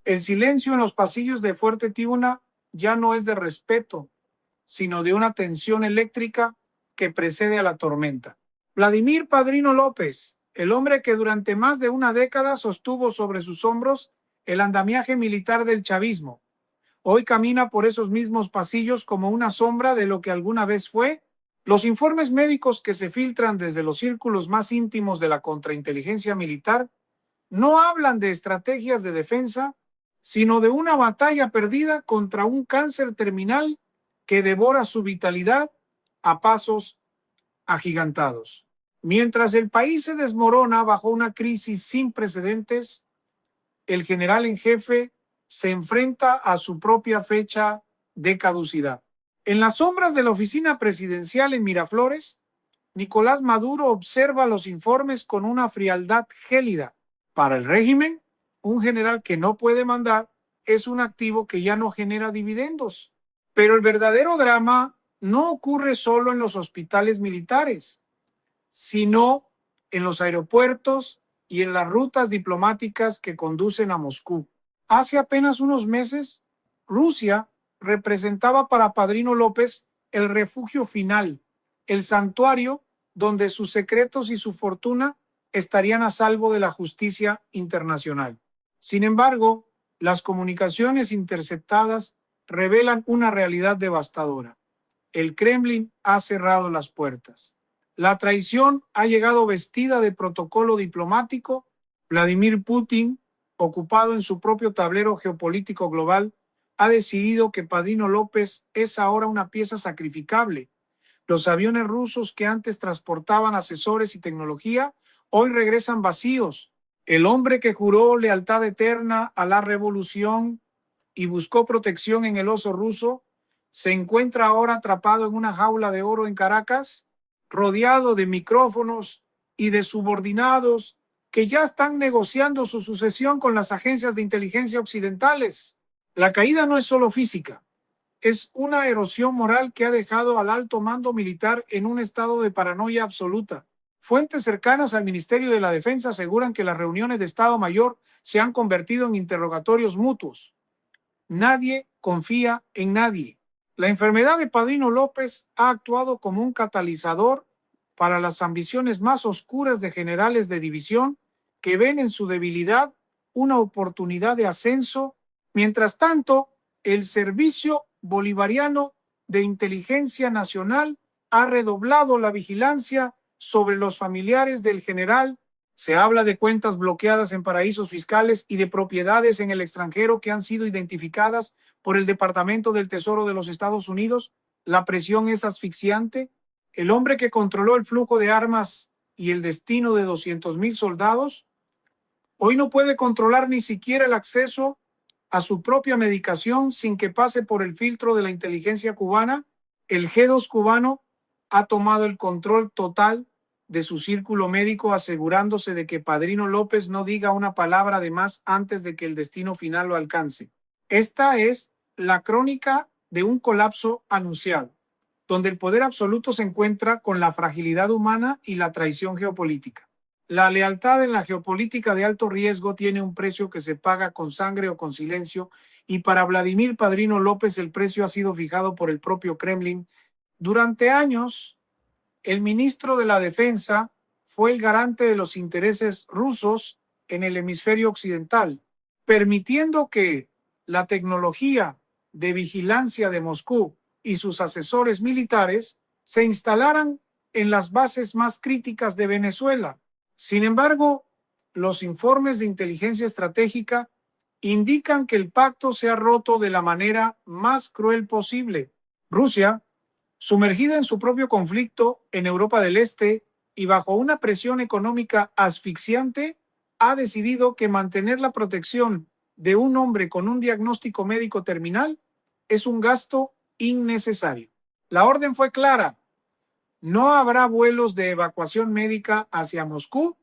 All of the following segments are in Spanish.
El silencio en los pasillos de Fuerte Tiuna ya no es de respeto, sino de una tensión eléctrica que precede a la tormenta. Vladimir Padrino López, el hombre que durante más de una década sostuvo sobre sus hombros el andamiaje militar del chavismo, hoy camina por esos mismos pasillos como una sombra de lo que alguna vez fue. Los informes médicos que se filtran desde los círculos más íntimos de la contrainteligencia militar no hablan de estrategias de defensa, sino de una batalla perdida contra un cáncer terminal que devora su vitalidad a pasos agigantados. Mientras el país se desmorona bajo una crisis sin precedentes, el general en jefe se enfrenta a su propia fecha de caducidad. En las sombras de la oficina presidencial en Miraflores, Nicolás Maduro observa los informes con una frialdad gélida. Para el régimen, un general que no puede mandar es un activo que ya no genera dividendos. Pero el verdadero drama no ocurre solo en los hospitales militares, sino en los aeropuertos y en las rutas diplomáticas que conducen a Moscú. Hace apenas unos meses, Rusia representaba para Padrino López el refugio final, el santuario donde sus secretos y su fortuna estarían a salvo de la justicia internacional. Sin embargo, las comunicaciones interceptadas revelan una realidad devastadora. El Kremlin ha cerrado las puertas. La traición ha llegado vestida de protocolo diplomático. Vladimir Putin, ocupado en su propio tablero geopolítico global, ha decidido que Padrino López es ahora una pieza sacrificable. Los aviones rusos que antes transportaban asesores y tecnología, hoy regresan vacíos. El hombre que juró lealtad eterna a la revolución y buscó protección en el oso ruso, se encuentra ahora atrapado en una jaula de oro en Caracas, rodeado de micrófonos y de subordinados que ya están negociando su sucesión con las agencias de inteligencia occidentales. La caída no es solo física, es una erosión moral que ha dejado al alto mando militar en un estado de paranoia absoluta. Fuentes cercanas al Ministerio de la Defensa aseguran que las reuniones de Estado Mayor se han convertido en interrogatorios mutuos. Nadie confía en nadie. La enfermedad de Padrino López ha actuado como un catalizador para las ambiciones más oscuras de generales de división que ven en su debilidad una oportunidad de ascenso. Mientras tanto, el Servicio Bolivariano de Inteligencia Nacional ha redoblado la vigilancia sobre los familiares del general. Se habla de cuentas bloqueadas en paraísos fiscales y de propiedades en el extranjero que han sido identificadas por el Departamento del Tesoro de los Estados Unidos. La presión es asfixiante. El hombre que controló el flujo de armas y el destino de 200,000 soldados, hoy no puede controlar ni siquiera el acceso a su propia medicación sin que pase por el filtro de la inteligencia cubana. El G2 cubano ha tomado el control total de su círculo médico, asegurándose de que Padrino López no diga una palabra de más antes de que el destino final lo alcance. Esta es la crónica de un colapso anunciado, donde el poder absoluto se encuentra con la fragilidad humana y la traición geopolítica. La lealtad en la geopolítica de alto riesgo tiene un precio que se paga con sangre o con silencio, y para Vladimir Padrino López el precio ha sido fijado por el propio Kremlin. Durante años, el ministro de la Defensa fue el garante de los intereses rusos en el hemisferio occidental, permitiendo que la tecnología de vigilancia de Moscú y sus asesores militares se instalaran en las bases más críticas de Venezuela. Sin embargo, los informes de inteligencia estratégica indican que el pacto se ha roto de la manera más cruel posible. Rusia, sumergida en su propio conflicto en Europa del Este y bajo una presión económica asfixiante, ha decidido que mantener la protección de un hombre con un diagnóstico médico terminal es un gasto innecesario. La orden fue clara: no habrá vuelos de evacuación médica hacia Moscú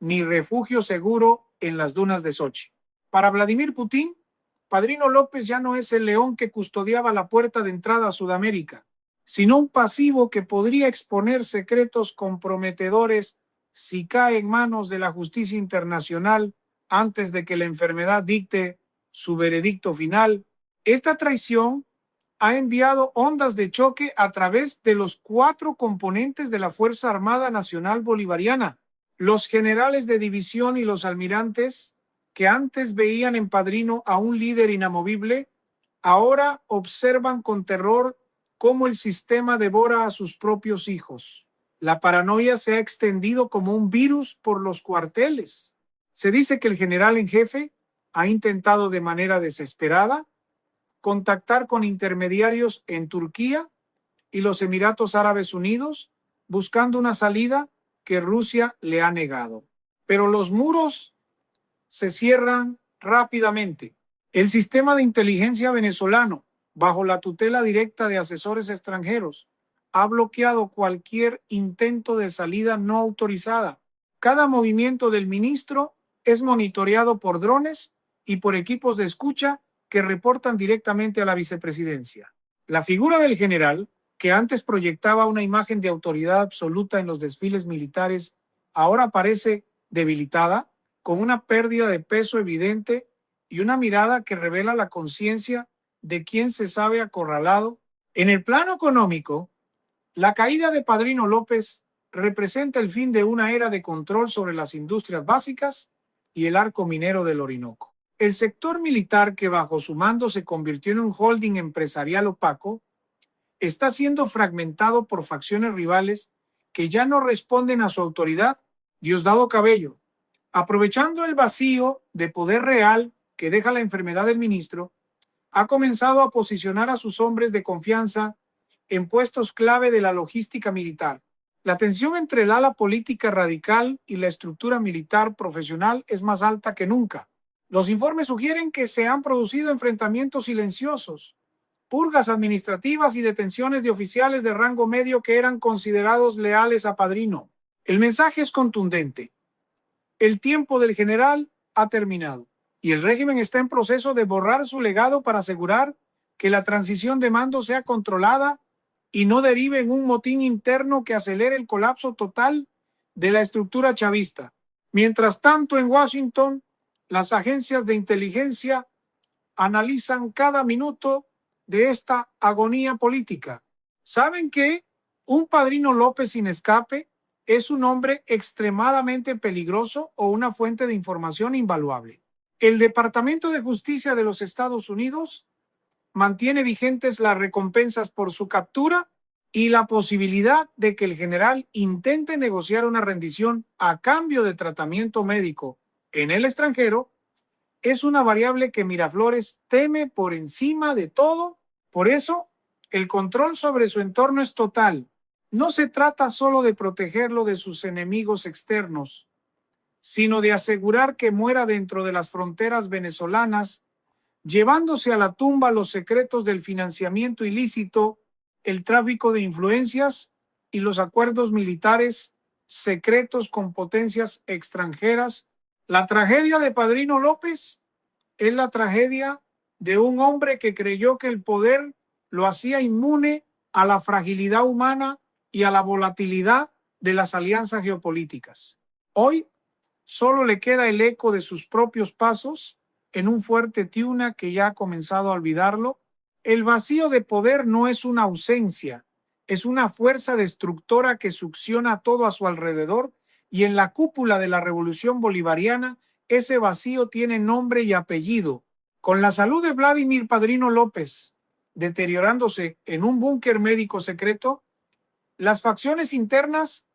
ni refugio seguro en las dunas de Sochi. Para Vladimir Putin, Padrino López ya no es el león que custodiaba la puerta de entrada a Sudamérica, sino un pasivo que podría exponer secretos comprometedores si cae en manos de la justicia internacional antes de que la enfermedad dicte su veredicto final. Esta traición ha enviado ondas de choque a través de los 4 componentes de la Fuerza Armada Nacional Bolivariana. Los generales de división y los almirantes, que antes veían en Padrino a un líder inamovible, ahora observan con terror cómo el sistema devora a sus propios hijos. La paranoia se ha extendido como un virus por los cuarteles. Se dice que el general en jefe ha intentado de manera desesperada contactar con intermediarios en Turquía y los Emiratos Árabes Unidos, buscando una salida que Rusia le ha negado. Pero los muros se cierran rápidamente. El sistema de inteligencia venezolano, bajo la tutela directa de asesores extranjeros, ha bloqueado cualquier intento de salida no autorizada. Cada movimiento del ministro es monitoreado por drones y por equipos de escucha que reportan directamente a la vicepresidencia. La figura del general, que antes proyectaba una imagen de autoridad absoluta en los desfiles militares, ahora parece debilitada, con una pérdida de peso evidente y una mirada que revela la conciencia de quien se sabe acorralado. En el plano económico, la caída de Padrino López representa el fin de una era de control sobre las industrias básicas y el arco minero del Orinoco. El sector militar, que bajo su mando se convirtió en un holding empresarial opaco, está siendo fragmentado por facciones rivales que ya no responden a su autoridad. Diosdado Cabello, aprovechando el vacío de poder real que deja la enfermedad del ministro, ha comenzado a posicionar a sus hombres de confianza en puestos clave de la logística militar. La tensión entre el ala política radical y la estructura militar profesional es más alta que nunca. Los informes sugieren que se han producido enfrentamientos silenciosos, purgas administrativas y detenciones de oficiales de rango medio que eran considerados leales a Padrino. El mensaje es contundente. El tiempo del general ha terminado y el régimen está en proceso de borrar su legado para asegurar que la transición de mando sea controlada y no derive en un motín interno que acelere el colapso total de la estructura chavista. Mientras tanto, en Washington, las agencias de inteligencia analizan cada minuto de esta agonía política. ¿Saben que un Padrino López sin escape es un hombre extremadamente peligroso o una fuente de información invaluable? El Departamento de Justicia de los Estados Unidos mantiene vigentes las recompensas por su captura y la posibilidad de que el general intente negociar una rendición a cambio de tratamiento médico en el extranjero es una variable que Miraflores teme por encima de todo. Por eso, el control sobre su entorno es total. No se trata solo de protegerlo de sus enemigos externos, sino de asegurar que muera dentro de las fronteras venezolanas, llevándose a la tumba los secretos del financiamiento ilícito, el tráfico de influencias y los acuerdos militares secretos con potencias extranjeras. La tragedia de Padrino López es la tragedia de un hombre que creyó que el poder lo hacía inmune a la fragilidad humana y a la volatilidad de las alianzas geopolíticas. Hoy solo le queda el eco de sus propios pasos en un fuerte Tiuna que ya ha comenzado a olvidarlo. El vacío de poder no es una ausencia, es una fuerza destructora que succiona todo a su alrededor, y en la cúpula de la revolución bolivariana ese vacío tiene nombre y apellido. Con la salud de Vladimir Padrino López deteriorándose en un búnker médico secreto, las facciones internas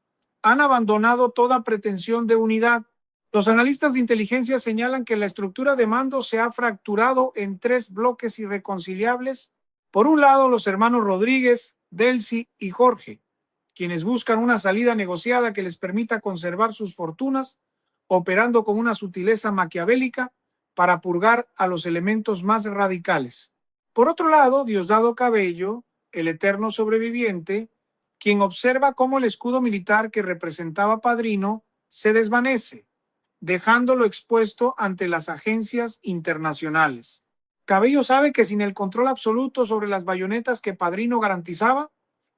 han abandonado toda pretensión de unidad. Los analistas de inteligencia señalan que la estructura de mando se ha fracturado en 3 bloques irreconciliables. Por un lado, los hermanos Rodríguez, Delcy y Jorge, quienes buscan una salida negociada que les permita conservar sus fortunas, operando con una sutileza maquiavélica para purgar a los elementos más radicales. Por otro lado, Diosdado Cabello, el eterno sobreviviente, quien observa cómo el escudo militar que representaba Padrino se desvanece, dejándolo expuesto ante las agencias internacionales. Cabello sabe que sin el control absoluto sobre las bayonetas que Padrino garantizaba,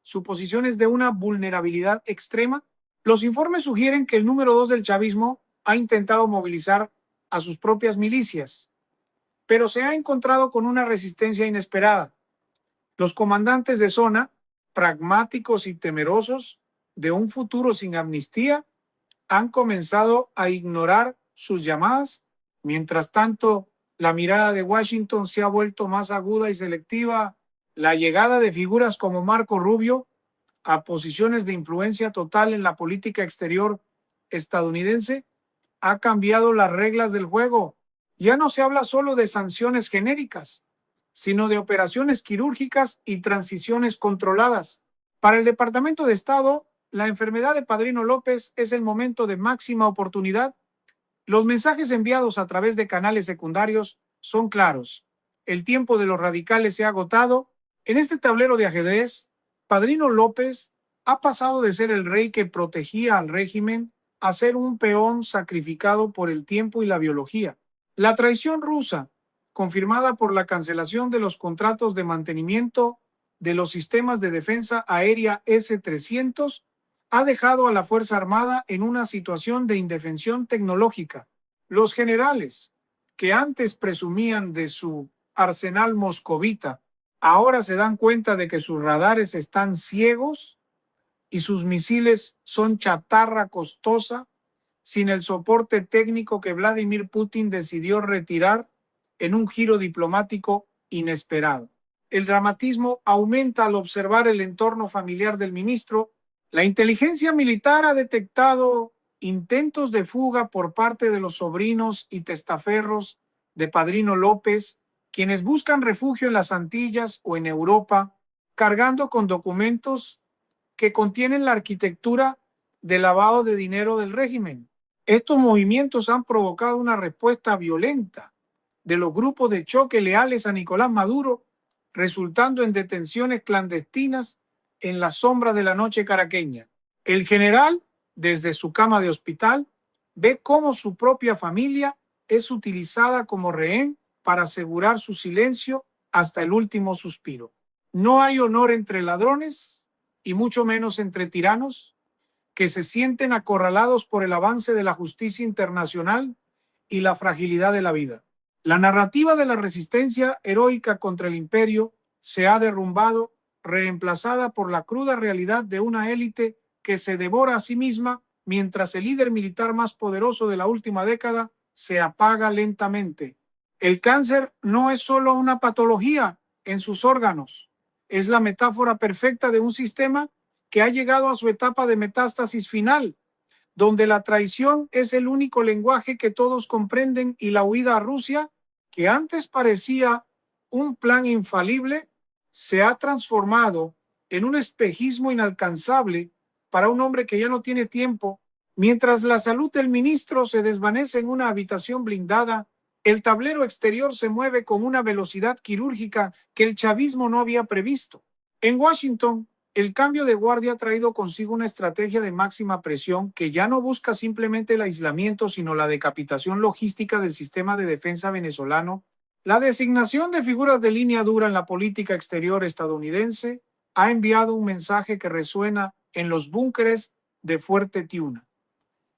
su posición es de una vulnerabilidad extrema. Los informes sugieren que el número 2 del chavismo ha intentado movilizar a sus propias milicias, pero se ha encontrado con una resistencia inesperada. Los comandantes de zona, pragmáticos y temerosos de un futuro sin amnistía, han comenzado a ignorar sus llamadas. Mientras tanto, la mirada de Washington se ha vuelto más aguda y selectiva. La llegada de figuras como Marco Rubio a posiciones de influencia total en la política exterior estadounidense ha cambiado las reglas del juego. Ya no se habla solo de sanciones genéricas, sino de operaciones quirúrgicas y transiciones controladas. Para el Departamento de Estado, la enfermedad de Padrino López es el momento de máxima oportunidad. Los mensajes enviados a través de canales secundarios son claros. El tiempo de los radicales se ha agotado. En este tablero de ajedrez, Padrino López ha pasado de ser el rey que protegía al régimen a ser un peón sacrificado por el tiempo y la biología. La traición rusa, confirmada por la cancelación de los contratos de mantenimiento de los sistemas de defensa aérea S-300, ha dejado a la Fuerza Armada en una situación de indefensión tecnológica. Los generales, que antes presumían de su arsenal moscovita, ahora se dan cuenta de que sus radares están ciegos y sus misiles son chatarra costosa, sin el soporte técnico que Vladimir Putin decidió retirar en un giro diplomático inesperado. El dramatismo aumenta al observar el entorno familiar del ministro. La inteligencia militar ha detectado intentos de fuga por parte de los sobrinos y testaferros de Padrino López, quienes buscan refugio en las Antillas o en Europa, cargando con documentos que contienen la arquitectura de lavado de dinero del régimen. Estos movimientos han provocado una respuesta violenta de los grupos de choque leales a Nicolás Maduro, resultando en detenciones clandestinas en la sombra de la noche caraqueña. El general, desde su cama de hospital, ve cómo su propia familia es utilizada como rehén para asegurar su silencio hasta el último suspiro. No hay honor entre ladrones y mucho menos entre tiranos que se sienten acorralados por el avance de la justicia internacional y la fragilidad de la vida. La narrativa de la resistencia heroica contra el imperio se ha derrumbado, reemplazada por la cruda realidad de una élite que se devora a sí misma mientras el líder militar más poderoso de la última década se apaga lentamente. El cáncer no es solo una patología en sus órganos, es la metáfora perfecta de un sistema que ha llegado a su etapa de metástasis final, donde la traición es el único lenguaje que todos comprenden y la huida a Rusia, que antes parecía un plan infalible, se ha transformado en un espejismo inalcanzable para un hombre que ya no tiene tiempo. Mientras la salud del ministro se desvanece en una habitación blindada, el tablero exterior se mueve con una velocidad quirúrgica que el chavismo no había previsto. En Washington, el cambio de guardia ha traído consigo una estrategia de máxima presión que ya no busca simplemente el aislamiento, sino la decapitación logística del sistema de defensa venezolano. La designación de figuras de línea dura en la política exterior estadounidense ha enviado un mensaje que resuena en los búnkeres de Fuerte Tiuna.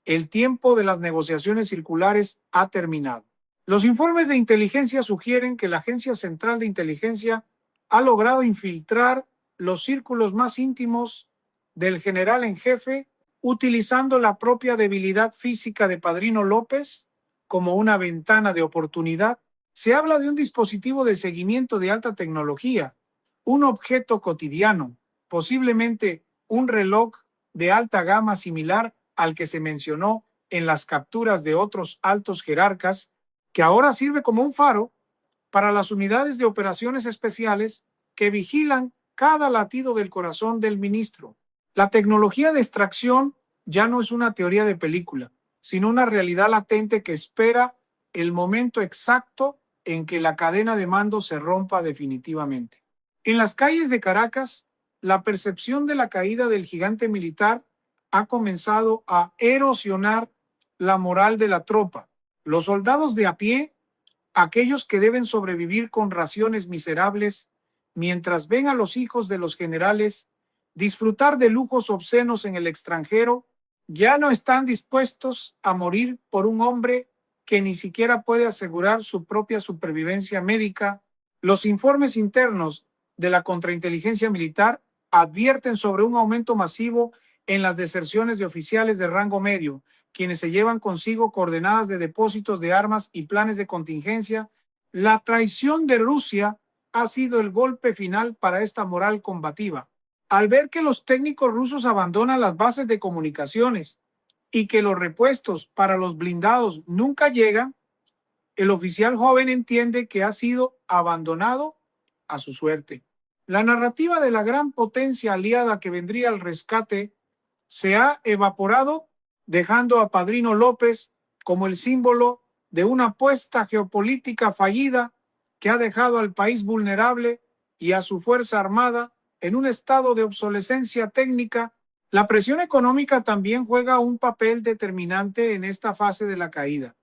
El tiempo de las negociaciones circulares ha terminado. Los informes de inteligencia sugieren que la Agencia Central de Inteligencia ha logrado infiltrar los círculos más íntimos del general en jefe, utilizando la propia debilidad física de Padrino López como una ventana de oportunidad. Se habla de un dispositivo de seguimiento de alta tecnología, un objeto cotidiano, posiblemente un reloj de alta gama similar al que se mencionó en las capturas de otros altos jerarcas, que ahora sirve como un faro para las unidades de operaciones especiales que vigilan cada latido del corazón del ministro. La tecnología de extracción ya no es una teoría de película, sino una realidad latente que espera el momento exacto en que la cadena de mando se rompa definitivamente. En las calles de Caracas, la percepción de la caída del gigante militar ha comenzado a erosionar la moral de la tropa. Los soldados de a pie, aquellos que deben sobrevivir con raciones miserables, mientras ven a los hijos de los generales disfrutar de lujos obscenos en el extranjero, ya no están dispuestos a morir por un hombre que ni siquiera puede asegurar su propia supervivencia médica. Los informes internos de la contrainteligencia militar advierten sobre un aumento masivo en las deserciones de oficiales de rango medio, quienes se llevan consigo coordenadas de depósitos de armas y planes de contingencia. La traición de Rusia ha sido el golpe final para esta moral combativa. Al ver que los técnicos rusos abandonan las bases de comunicaciones y que los repuestos para los blindados nunca llegan, el oficial joven entiende que ha sido abandonado a su suerte. La narrativa de la gran potencia aliada que vendría al rescate se ha evaporado, dejando a Padrino López como el símbolo de una apuesta geopolítica fallida que ha dejado al país vulnerable y a su fuerza armada en un estado de obsolescencia técnica. La presión económica también juega un papel determinante en esta fase de la caída.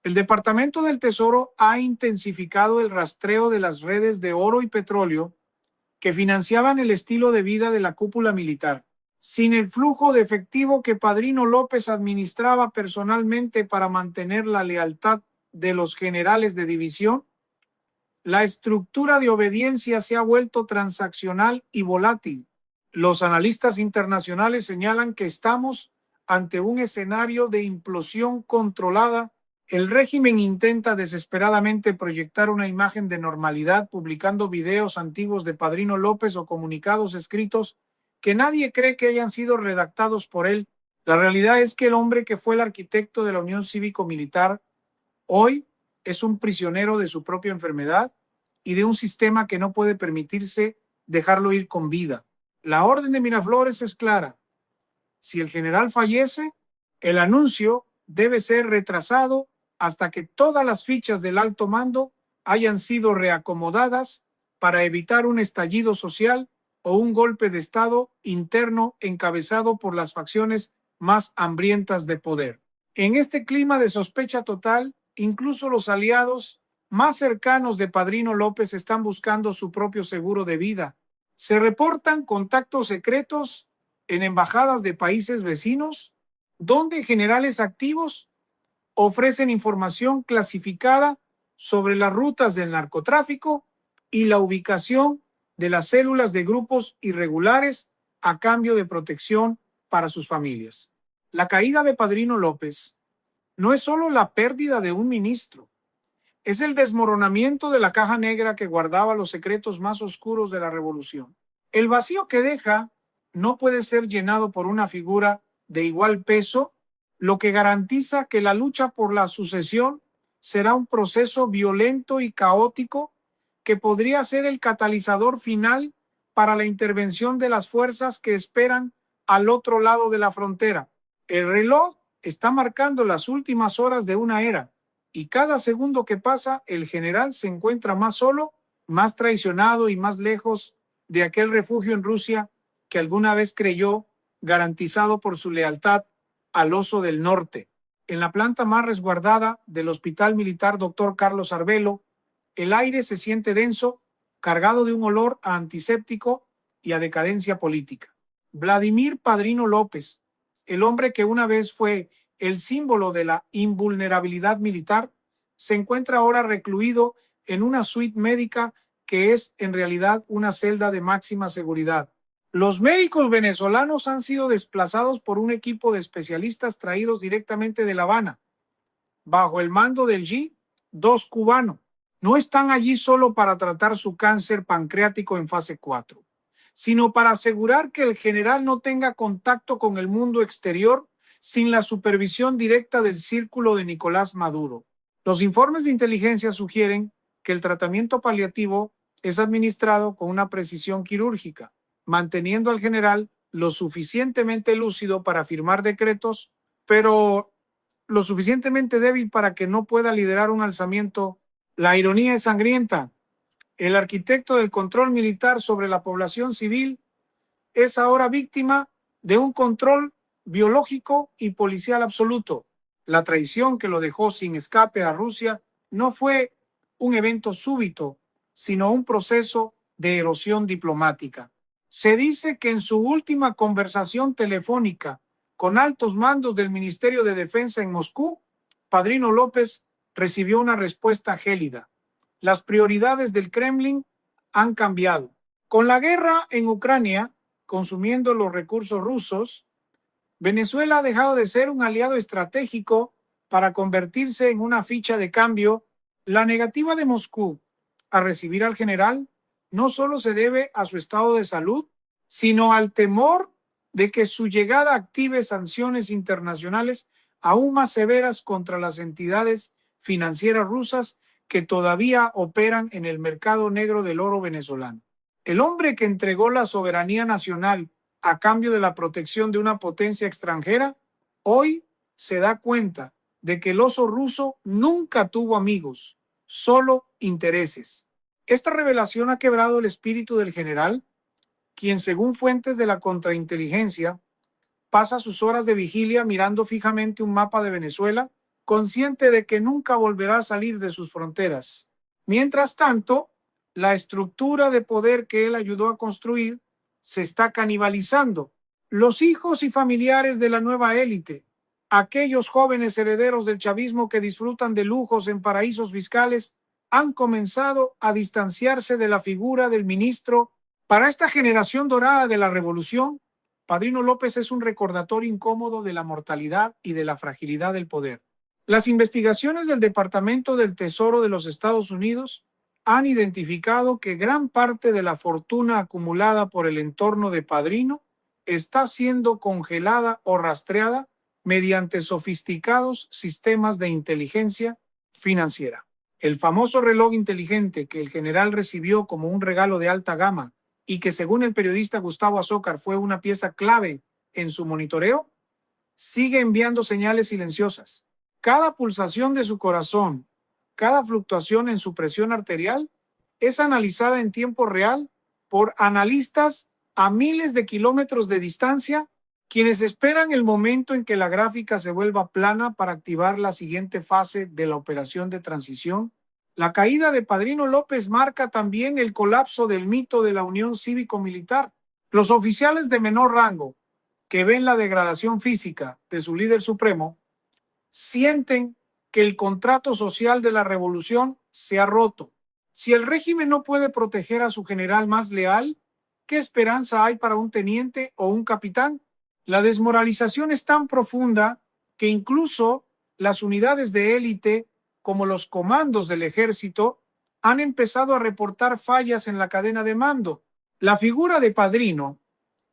El Departamento del Tesoro ha intensificado el rastreo de las redes de oro y petróleo que financiaban el estilo de vida de la cúpula militar. Sin el flujo de efectivo que Padrino López administraba personalmente para mantener la lealtad de los generales de división, la estructura de obediencia se ha vuelto transaccional y volátil. Los analistas internacionales señalan que estamos ante un escenario de implosión controlada. El régimen intenta desesperadamente proyectar una imagen de normalidad publicando videos antiguos de Padrino López o comunicados escritos que nadie cree que hayan sido redactados por él. La realidad es que el hombre que fue el arquitecto de la Unión Cívico-Militar hoy es un prisionero de su propia enfermedad y de un sistema que no puede permitirse dejarlo ir con vida. La orden de Miraflores es clara. Si el general fallece, el anuncio debe ser retrasado hasta que todas las fichas del alto mando hayan sido reacomodadas para evitar un estallido social o un golpe de Estado interno encabezado por las facciones más hambrientas de poder. En este clima de sospecha total, incluso los aliados más cercanos de Padrino López están buscando su propio seguro de vida. Se reportan contactos secretos en embajadas de países vecinos, donde generales activos ofrecen información clasificada sobre las rutas del narcotráfico y la ubicación de las células de grupos irregulares a cambio de protección para sus familias. La caída de Padrino López no es solo la pérdida de un ministro, es el desmoronamiento de la caja negra que guardaba los secretos más oscuros de la revolución. El vacío que deja no puede ser llenado por una figura de igual peso, lo que garantiza que la lucha por la sucesión será un proceso violento y caótico que podría ser el catalizador final para la intervención de las fuerzas que esperan al otro lado de la frontera. El reloj está marcando las últimas horas de una era, y cada segundo que pasa, el general se encuentra más solo, más traicionado y más lejos de aquel refugio en Rusia que alguna vez creyó garantizado por su lealtad al oso del norte. En la planta más resguardada del Hospital Militar Dr. Carlos Arbelo, el aire se siente denso, cargado de un olor a antiséptico y a decadencia política. Vladimir Padrino López, el hombre que una vez fue el símbolo de la invulnerabilidad militar, se encuentra ahora recluido en una suite médica que es en realidad una celda de máxima seguridad. Los médicos venezolanos han sido desplazados por un equipo de especialistas traídos directamente de La Habana, bajo el mando del G2 cubano. No están allí solo para tratar su cáncer pancreático en fase 4, sino para asegurar que el general no tenga contacto con el mundo exterior sin la supervisión directa del círculo de Nicolás Maduro. Los informes de inteligencia sugieren que el tratamiento paliativo es administrado con una precisión quirúrgica, manteniendo al general lo suficientemente lúcido para firmar decretos, pero lo suficientemente débil para que no pueda liderar un alzamiento. La ironía es sangrienta. El arquitecto del control militar sobre la población civil es ahora víctima de un control biológico y policial absoluto. La traición que lo dejó sin escape a Rusia no fue un evento súbito, sino un proceso de erosión diplomática. Se dice que en su última conversación telefónica con altos mandos del Ministerio de Defensa en Moscú, Padrino López recibió una respuesta gélida. Las prioridades del Kremlin han cambiado. Con la guerra en Ucrania, consumiendo los recursos rusos, Venezuela ha dejado de ser un aliado estratégico para convertirse en una ficha de cambio. La negativa de Moscú a recibir al general no solo se debe a su estado de salud, sino al temor de que su llegada active sanciones internacionales aún más severas contra las entidades financieras rusas que todavía operan en el mercado negro del oro venezolano. El hombre que entregó la soberanía nacional a cambio de la protección de una potencia extranjera, hoy se da cuenta de que el oso ruso nunca tuvo amigos, solo intereses. Esta revelación ha quebrado el espíritu del general, quien, según fuentes de la contrainteligencia, pasa sus horas de vigilia mirando fijamente un mapa de Venezuela, consciente de que nunca volverá a salir de sus fronteras. Mientras tanto, la estructura de poder que él ayudó a construir se está canibalizando. Los hijos y familiares de la nueva élite, aquellos jóvenes herederos del chavismo que disfrutan de lujos en paraísos fiscales, han comenzado a distanciarse de la figura del ministro. Para esta generación dorada de la revolución, Padrino López es un recordatorio incómodo de la mortalidad y de la fragilidad del poder. Las investigaciones del Departamento del Tesoro de los Estados Unidos han identificado que gran parte de la fortuna acumulada por el entorno de Padrino está siendo congelada o rastreada mediante sofisticados sistemas de inteligencia financiera. El famoso reloj inteligente que el general recibió como un regalo de alta gama y que, según el periodista Gustavo Azócar, fue una pieza clave en su monitoreo, sigue enviando señales silenciosas. Cada pulsación de su corazón, cada fluctuación en su presión arterial es analizada en tiempo real por analistas a miles de kilómetros de distancia, quienes esperan el momento en que la gráfica se vuelva plana para activar la siguiente fase de la operación de transición. La caída de Padrino López marca también el colapso del mito de la unión cívico-militar. Los oficiales de menor rango, que ven la degradación física de su líder supremo, sienten que el contrato social de la revolución se ha roto. Si el régimen no puede proteger a su general más leal, ¿qué esperanza hay para un teniente o un capitán? La desmoralización es tan profunda que incluso las unidades de élite, como los comandos del ejército, han empezado a reportar fallas en la cadena de mando. La figura de Padrino,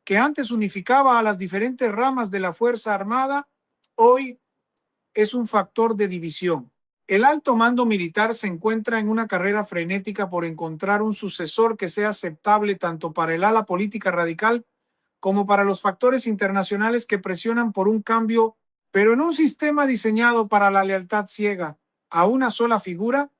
que antes unificaba a las diferentes ramas de la Fuerza Armada, hoy es un factor de división. El alto mando militar se encuentra en una carrera frenética por encontrar un sucesor que sea aceptable tanto para el ala política radical como para los factores internacionales que presionan por un cambio, pero en un sistema diseñado para la lealtad ciega a una sola figura.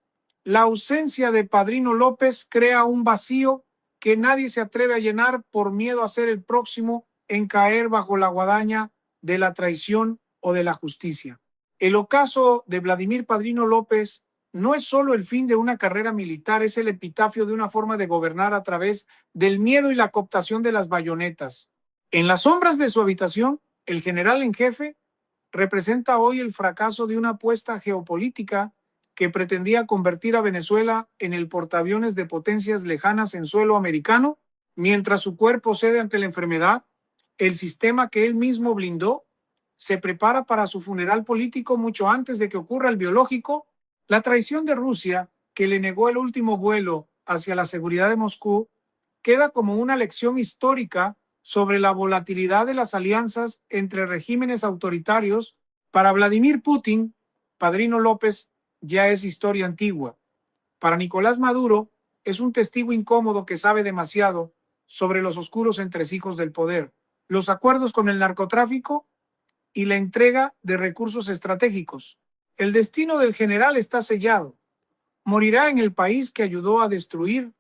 La ausencia de Padrino López crea un vacío que nadie se atreve a llenar por miedo a ser el próximo en caer bajo la guadaña de la traición o de la justicia. El ocaso de Vladimir Padrino López no es solo el fin de una carrera militar, es el epitafio de una forma de gobernar a través del miedo y la cooptación de las bayonetas. En las sombras de su habitación, el general en jefe representa hoy el fracaso de una apuesta geopolítica que pretendía convertir a Venezuela en el portaaviones de potencias lejanas en suelo americano, mientras su cuerpo cede ante la enfermedad. El sistema que él mismo blindó se prepara para su funeral político mucho antes de que ocurra el biológico. La traición de Rusia, que le negó el último vuelo hacia la seguridad de Moscú, queda como una lección histórica sobre la volatilidad de las alianzas entre regímenes autoritarios. Para Vladimir Putin, Padrino López ya es historia antigua. Para Nicolás Maduro, es un testigo incómodo que sabe demasiado sobre los oscuros entresijos del poder, los acuerdos con el narcotráfico y la entrega de recursos estratégicos. El destino del general está sellado. Morirá en el país que ayudó a destruir,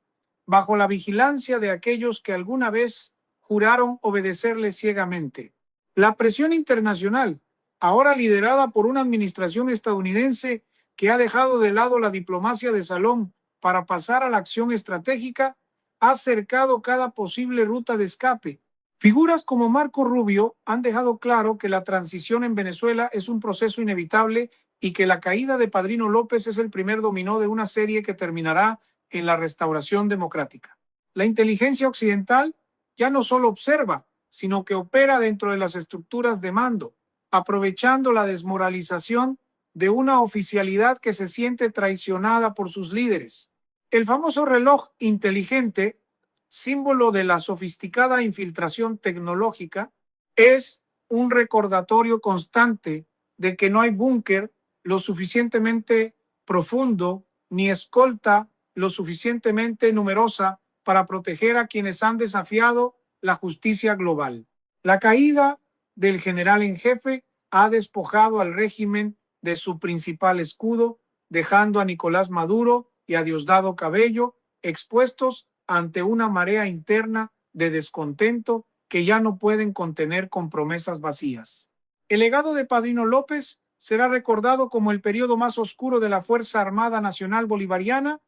bajo la vigilancia de aquellos que alguna vez juraron obedecerle ciegamente. La presión internacional, ahora liderada por una administración estadounidense que ha dejado de lado la diplomacia de salón para pasar a la acción estratégica, ha cercado cada posible ruta de escape. Figuras como Marco Rubio han dejado claro que la transición en Venezuela es un proceso inevitable y que la caída de Padrino López es el primer dominó de una serie que terminará en la restauración democrática. La inteligencia occidental ya no solo observa, sino que opera dentro de las estructuras de mando, aprovechando la desmoralización de una oficialidad que se siente traicionada por sus líderes. El famoso reloj inteligente, símbolo de la sofisticada infiltración tecnológica, es un recordatorio constante de que no hay búnker lo suficientemente profundo ni escolta lo suficientemente numerosa para proteger a quienes han desafiado la justicia global. La caída del general en jefe ha despojado al régimen de su principal escudo, dejando a Nicolás Maduro y a Diosdado Cabello expuestos ante una marea interna de descontento que ya no pueden contener con promesas vacías. El legado de Padrino López será recordado como el periodo más oscuro de la Fuerza Armada Nacional Bolivariana,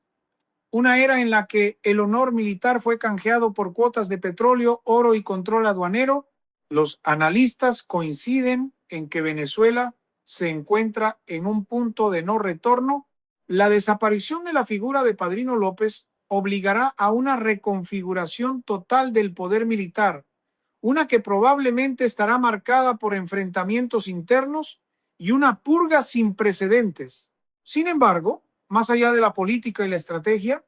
una era en la que el honor militar fue canjeado por cuotas de petróleo, oro y control aduanero. Los analistas coinciden en que Venezuela se encuentra en un punto de no retorno. La desaparición de la figura de Padrino López obligará a una reconfiguración total del poder militar, una que probablemente estará marcada por enfrentamientos internos y una purga sin precedentes. Sin embargo, más allá de la política y la estrategia,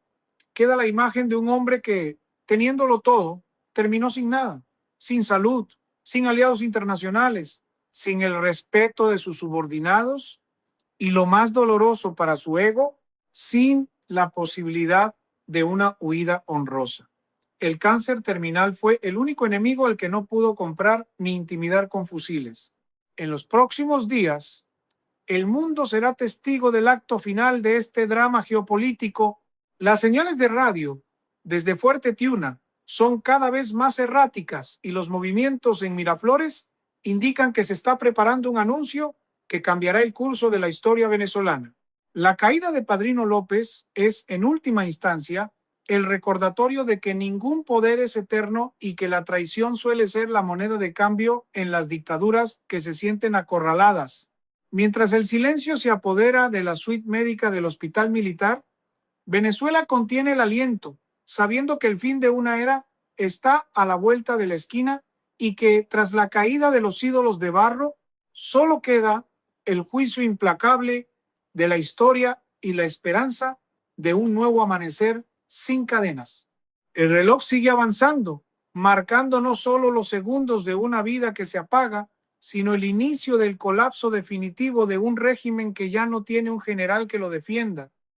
queda la imagen de un hombre que, teniéndolo todo, terminó sin nada, sin salud, sin aliados internacionales, sin el respeto de sus subordinados y, lo más doloroso para su ego, sin la posibilidad de una huida honrosa. El cáncer terminal fue el único enemigo al que no pudo comprar ni intimidar con fusiles. En los próximos días, el mundo será testigo del acto final de este drama geopolítico. Las señales de radio desde Fuerte Tiuna son cada vez más erráticas y los movimientos en Miraflores indican que se está preparando un anuncio que cambiará el curso de la historia venezolana. La caída de Padrino López es, en última instancia, el recordatorio de que ningún poder es eterno y que la traición suele ser la moneda de cambio en las dictaduras que se sienten acorraladas. Mientras el silencio se apodera de la suite médica del hospital militar, Venezuela contiene el aliento, sabiendo que el fin de una era está a la vuelta de la esquina y que tras la caída de los ídolos de barro, solo queda el juicio implacable de la historia y la esperanza de un nuevo amanecer sin cadenas. El reloj sigue avanzando, marcando no solo los segundos de una vida que se apaga, sino el inicio del colapso definitivo de un régimen que ya no tiene un general que lo defienda,